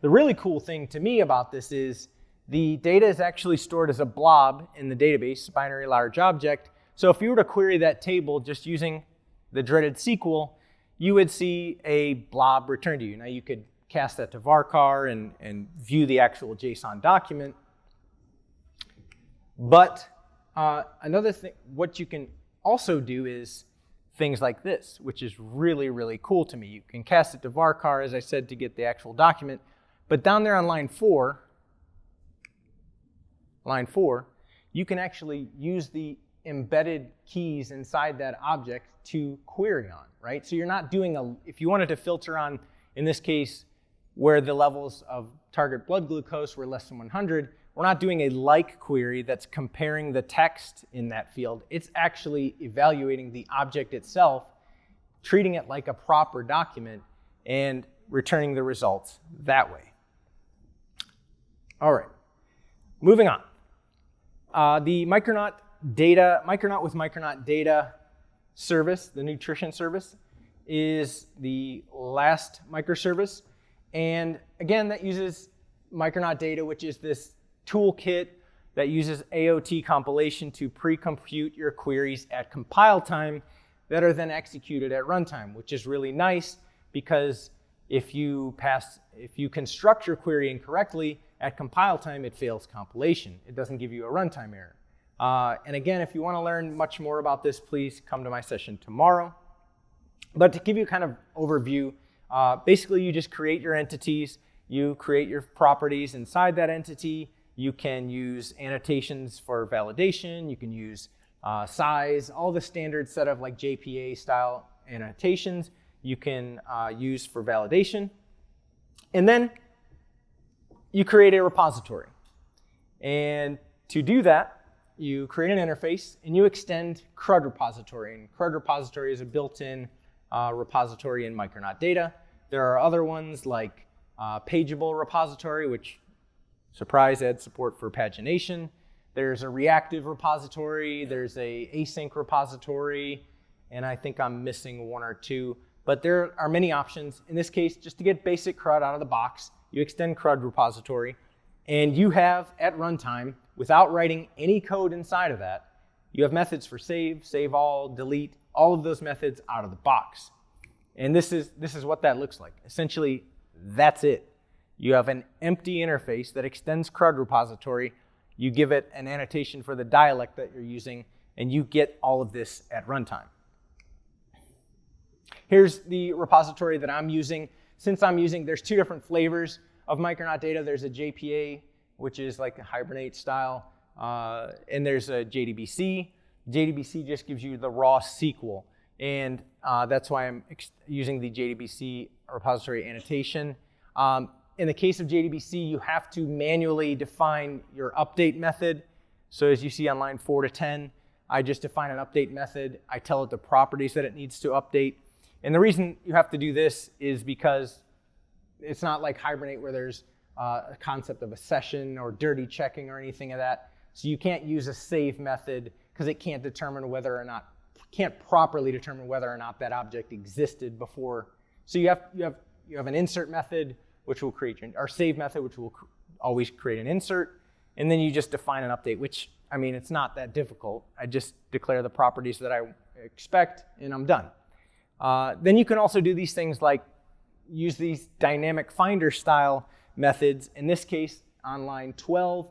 The really cool thing to me about this is the data is actually stored as a blob in the database, binary large object. So if you were to query that table just using the dreaded SQL, you would see a blob returned to you. Now you could cast that to varchar and view the actual JSON document. But another thing, what you can also do is things like this, which is really, really cool to me. You can cast it to varchar, as I said, to get the actual document. But down there on line 4, you can actually use the embedded keys inside that object to query on, right? So you're not doing if you wanted to filter on, in this case, where the levels of target blood glucose were less than 100, we're not doing a like query that's comparing the text in that field. It's actually evaluating the object itself, treating it like a proper document, and returning the results that way. All right, moving on. The Micronaut with Micronaut data service, the nutrition service, is the last microservice. And again, that uses Micronaut data, which is this toolkit that uses AOT compilation to pre-compute your queries at compile time that are then executed at runtime, which is really nice because if you construct your query incorrectly at compile time, it fails compilation. It doesn't give you a runtime error. And again, if you want to learn much more about this, please come to my session tomorrow. But to give you kind of overview, basically you just create your entities, you create your properties inside that entity, you can use annotations for validation, you can use size, all the standard set of like JPA style annotations you can use for validation. And then you create a repository. And to do that, you create an interface and you extend CRUD repository. And CRUD repository is a built-in repository in Micronaut data. There are other ones like Pageable repository, which, surprise, adds support for pagination. There's a reactive repository, there's a async repository, and I think I'm missing one or two. But there are many options. In this case, just to get basic CRUD out of the box, you extend CRUD repository, and you have, at runtime, without writing any code inside of that, you have methods for save, save all, delete, all of those methods out of the box. And this is what that looks like. Essentially, that's it. You have an empty interface that extends CRUD repository, you give it an annotation for the dialect that you're using, and you get all of this at runtime. Here's the repository that I'm using. There's two different flavors of Micronaut data. There's a JPA, which is like a Hibernate style, and there's a JDBC. JDBC just gives you the raw SQL, and that's why I'm using the JDBC repository annotation. In the case of JDBC, you have to manually define your update method. So as you see on line 4 to 10, I just define an update method. I tell it the properties that it needs to update. And the reason you have to do this is because it's not like Hibernate where there's a concept of a session or dirty checking or anything of that. So you can't use a save method because it can't properly determine whether or not that object existed before. So you have an insert method, which will create our save method, which will always create an insert, and then you just define an update, which, I mean, it's not that difficult. I just declare the properties that I expect, and I'm done. Then you can also do these things like use these dynamic finder style methods. In this case, on line 12,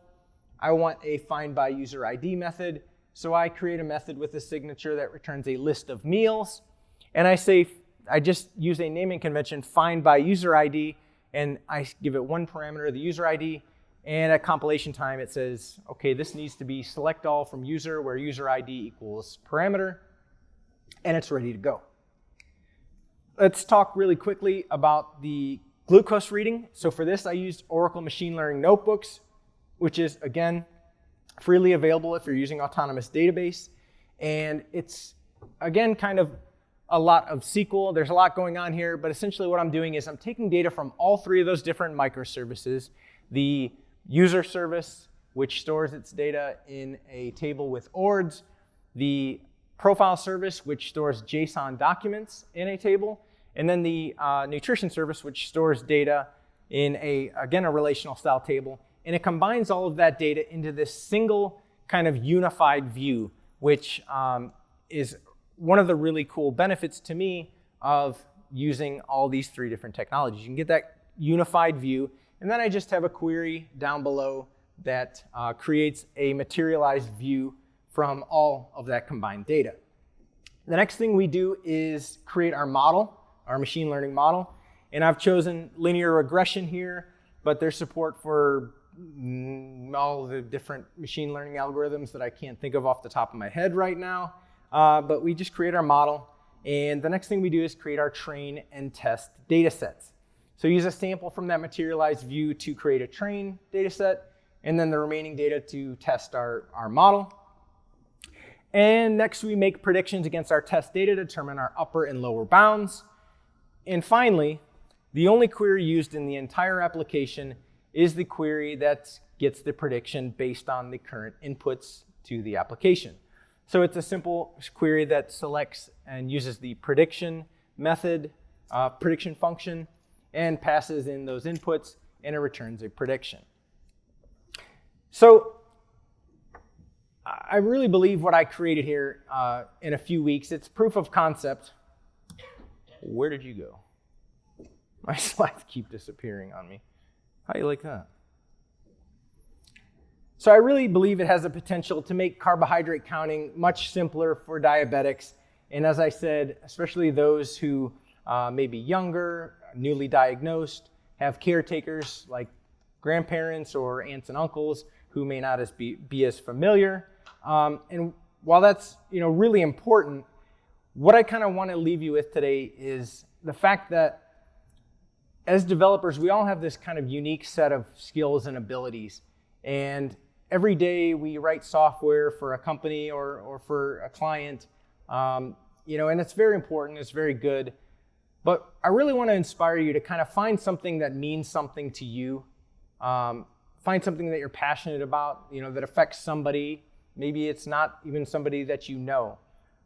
I want a find by user ID method. So I create a method with a signature that returns a list of meals. And I just use a naming convention, find by user ID, and I give it one parameter, the user ID. And at compilation time, it says, okay, this needs to be select all from user where user ID equals parameter, and it's ready to go. Let's talk really quickly about the glucose reading. So for this, I used Oracle Machine Learning Notebooks, which is, again, freely available if you're using Autonomous Database. And it's, again, kind of a lot of SQL. There's a lot going on here, but essentially what I'm doing is I'm taking data from all three of those different microservices. The user service, which stores its data in a table with ORDS. The profile service, which stores JSON documents in a table. And then the nutrition service, which stores data in again, a relational style table. And it combines all of that data into this single kind of unified view, which is one of the really cool benefits to me of using all these three different technologies. You can get that unified view, and then I just have a query down below that creates a materialized view from all of that combined data. The next thing we do is create our model, our machine learning model. And I've chosen linear regression here, but there's support for all the different machine learning algorithms that I can't think of off the top of my head right now. But we just create our model. And the next thing we do is create our train and test data sets. So use a sample from that materialized view to create a train data set, and then the remaining data to test our model. And next we make predictions against our test data to determine our upper and lower bounds. And finally, the only query used in the entire application is the query that gets the prediction based on the current inputs to the application. So it's a simple query that selects and uses the prediction method, prediction function, and passes in those inputs, and it returns a prediction. So I really believe what I created here in a few weeks, it's proof of concept. Where did you go? My slides keep disappearing on me. How do you like that? So I really believe it has the potential to make carbohydrate counting much simpler for diabetics. And as I said, especially those who may be younger, newly diagnosed, have caretakers like grandparents or aunts and uncles who may not be as familiar. And while that's really important, what I kind of want to leave you with today is the fact that as developers, we all have this kind of unique set of skills and abilities. And every day we write software for a company or for a client, and it's very important, it's very good. But I really want to inspire you to kind of find something that means something to you. Find something that you're passionate about, that affects somebody. Maybe it's not even somebody that you know.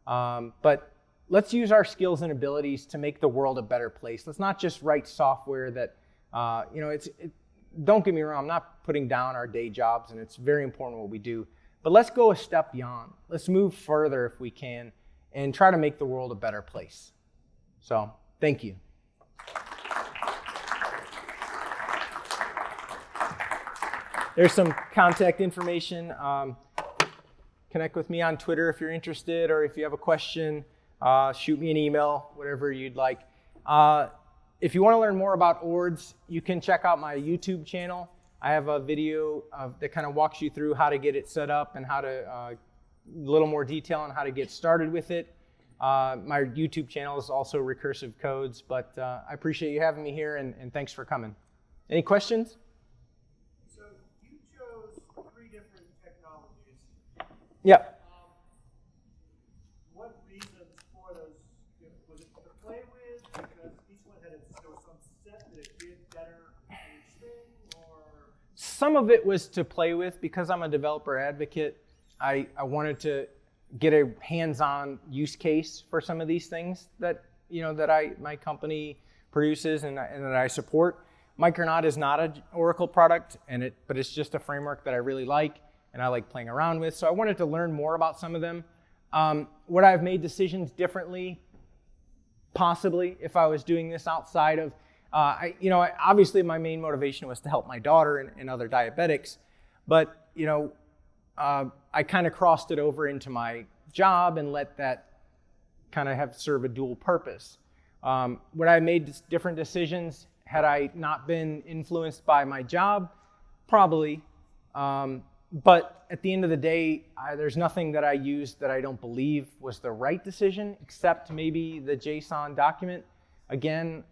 But let's use our skills and abilities to make the world a better place. Let's not just write software that, don't get me wrong, I'm not putting down our day jobs, and it's very important what we do. But let's go a step beyond. Let's move further if we can and try to make the world a better place. So, thank you. There's some contact information. Connect with me on Twitter if you're interested, or if you have a question, shoot me an email, whatever you'd like. If you want to learn more about ORDS, you can check out my YouTube channel. I have a video that kind of walks you through how to get it set up and how to, a little more detail on how to get started with it. My YouTube channel is also Recursive Codes, but I appreciate you having me here, and thanks for coming. Any questions? So you chose 3 different technologies. Yeah. What reasons for those? Was it to play with? Because each one there was some set that it did better in each thing, or? Some of it was to play with. Because I'm a developer advocate, I wanted to get a hands-on use case for some of these things that my company produces and that I support. Micronaut is not an Oracle product, but it's just a framework that I really like and I like playing around with. So I wanted to learn more about some of them. Would I have made decisions differently? Possibly, if I was doing this outside of, obviously my main motivation was to help my daughter and other diabetics, but I kind of crossed it over into my job and let that kind of serve a dual purpose. Would I have made different decisions had I not been influenced by my job? Probably. But at the end of the day, there's nothing that I used that I don't believe was the right decision, except maybe the JSON document. Again,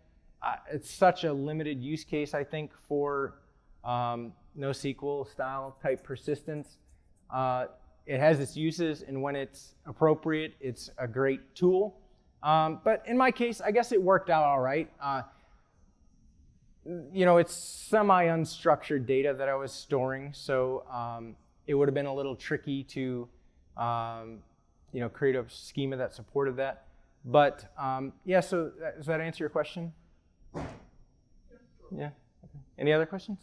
it's such a limited use case, I think, for NoSQL style type persistence. It has its uses, and when it's appropriate, it's a great tool. But in my case, I guess it worked out all right. It's semi-unstructured data that I was storing, so it would have been a little tricky to, create a schema that supported that. But so does that answer your question? Yeah. Okay. Any other questions?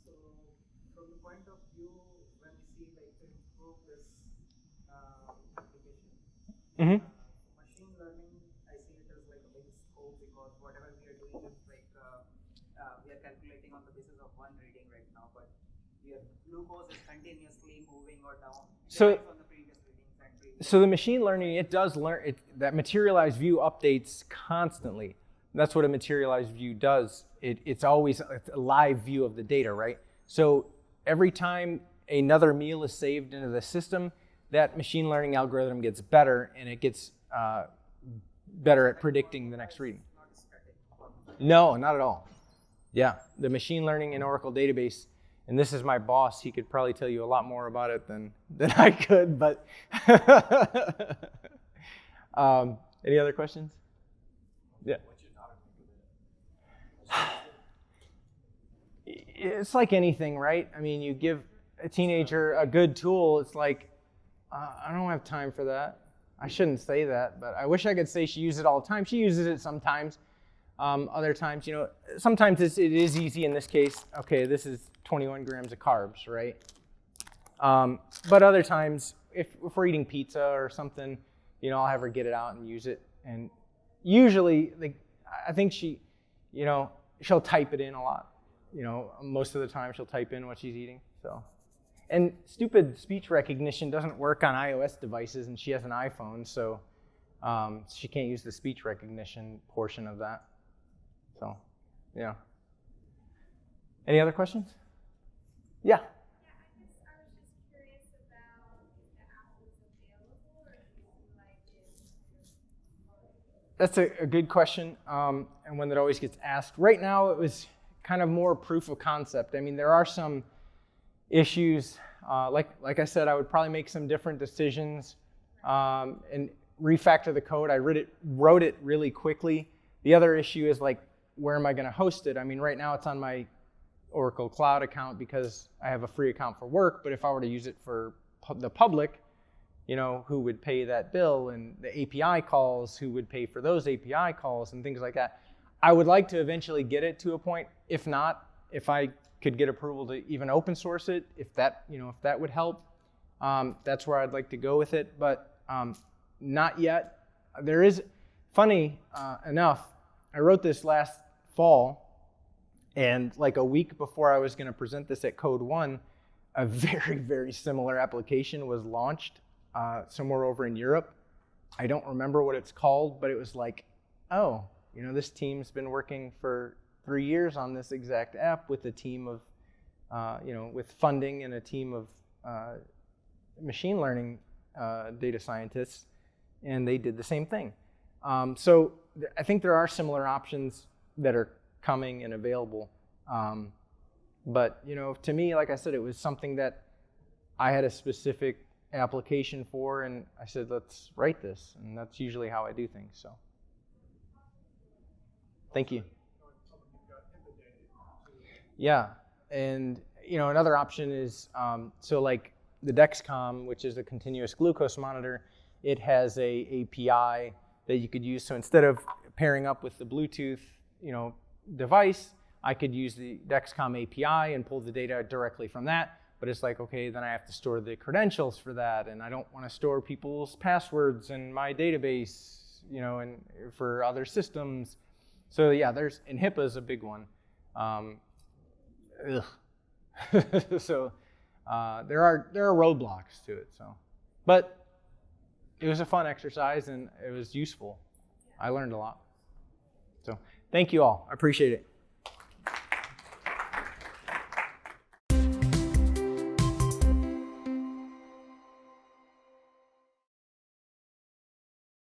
So, from the point of view, when we see like to improve this application, machine learning, I see it as like a big scope because whatever we are doing is like we are calculating on the basis of one reading right now, but glucose is continuously moving or down. So, on the previous readings and so the machine learning, it does learn, that materialized view updates constantly. That's what a materialized view does. It's always a live view of the data, right? So every time another meal is saved into the system, that machine learning algorithm gets better, and it gets better at predicting the next reading. No, not at all. Yeah, the machine learning in Oracle database, and this is my boss, he could probably tell you a lot more about it than I could, but any other questions? Yeah. It's like anything, right? I mean, you give a teenager a good tool, it's like, I don't have time for that. I shouldn't say that, but I wish I could say she uses it all the time. She uses it sometimes. Other times, sometimes it is easy in this case. Okay, this is 21 grams of carbs, right? But other times, if we're eating pizza or something, I'll have her get it out and use it. And usually, I think she'll type it in a lot. Most of the time she'll type in what she's eating. So, and stupid speech recognition doesn't work on iOS devices, and she has an iPhone, so she can't use the speech recognition portion of that. So, yeah. Any other questions? Yeah. I was just curious about if the app was available or if you like it. That's a good question, and one that always gets asked. Right now, it was kind of more proof of concept. I mean, there are some issues. Like I said, I would probably make some different decisions and refactor the code. I wrote it really quickly. The other issue is where am I going to host it? I mean, right now it's on my Oracle Cloud account because I have a free account for work. But if I were to use it for the public, who would pay that bill, and the API calls, who would pay for those API calls and things like that. I would like to eventually get it to a point. If not, if I could get approval to even open source it, if that would help, that's where I'd like to go with it. But not yet. There is, funny enough, I wrote this last fall, and a week before I was going to present this at Code 1, a very, very similar application was launched somewhere over in Europe. I don't remember what it's called, but it was this team's been working for 3 years on this exact app with a team of, with funding and a team of machine learning data scientists, and they did the same thing. So I think there are similar options that are coming and available. But to me, like I said, it was something that I had a specific application for, and I said, let's write this, and that's usually how I do things. So, thank you. Yeah, and another option is the Dexcom, which is a continuous glucose monitor. It has a API that you could use. So instead of pairing up with the Bluetooth, device, I could use the Dexcom API and pull the data directly from that. but it's like, okay, then I have to store the credentials for that, and I don't want to store people's passwords in my database, you know, and for other systems. So yeah, and HIPAA is a big one. So there are roadblocks to it. So, but it was a fun exercise and it was useful. I learned a lot. So thank you all. I appreciate it.